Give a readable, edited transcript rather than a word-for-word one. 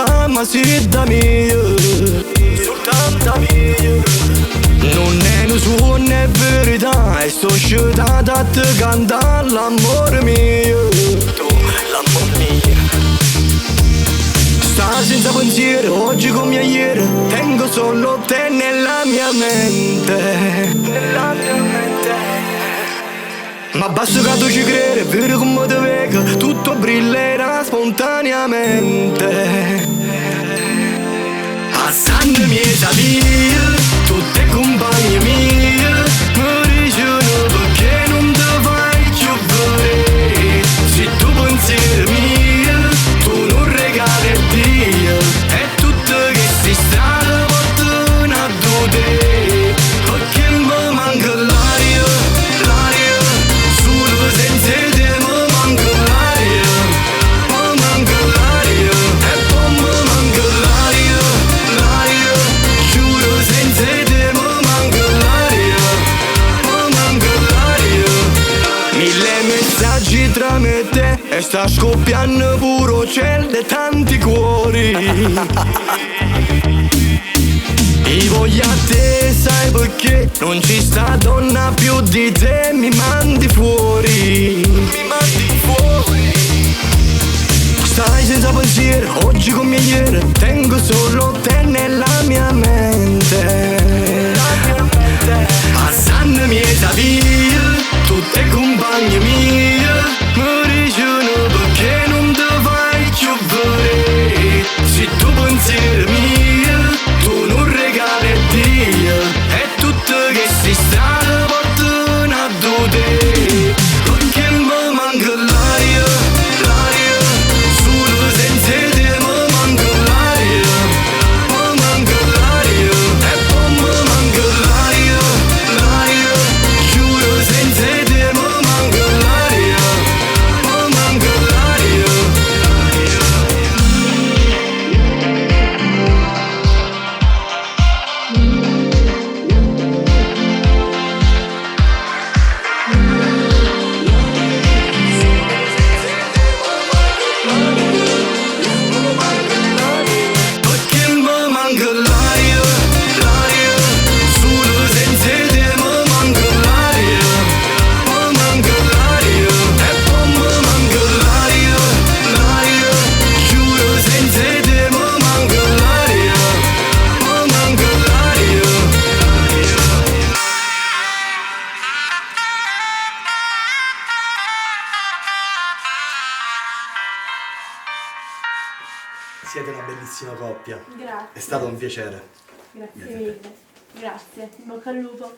soltanto ma si da mia, soltanto mia. Non è un suono, è verità, e sto scettata a te cantare l'amore mio, tu, l'amore mio. Sta senza pensiero, oggi come ieri, tengo solo te nella mia mente, nella mia mente. Ma basta che tu ci credi, vedi come ti vedo, tutto brillerà spontaneamente. Passando miei sapere, tutte compagnie mie, mi dicono perché non ti fai più vedere. Se tu pensieri mio, tu non regali Dio, è tutto che si sta portando a te. Perché mi manca l'aria, l'aria, solo senza te mi manca l'aria, mi manca l'aria, e poi mi manca l'aria, l'aria, giuro senza te mi manca l'aria, mi manca l'aria. Mille messaggi tra me e te, e sta scoppiando pure cielo e tanti cuori. E voglio a te, sai perché non ci sta donna più di te, mi mandi fuori, mi mandi fuori. Stai senza pensiero, oggi come ieri, tengo solo te nella mia mente. Passando miei sapere, tutte compagne mie, mi dicono perché non ti fai più vedere. Se tu pensieri mio, tu non regali Dio, è tutto che si sta portando a te. Perché mi manca l'aria, l'aria, solo senza te mi manca l'aria, mi manca l'aria, e poi mi manca l'aria, l'aria, giuro senza te mi manca l'aria, mi manca l'aria. Perché mi manca l'aria, l'aria, solo senza te mi manca l'aria, mi manca l'aria, e poi mi manca l'aria, l'aria, giuro senza te mi manca l'aria, mi manca l'aria. Siete una bellissima coppia. Grazie. È stato un piacere. Grazie mille. Grazie. In bocca al lupo.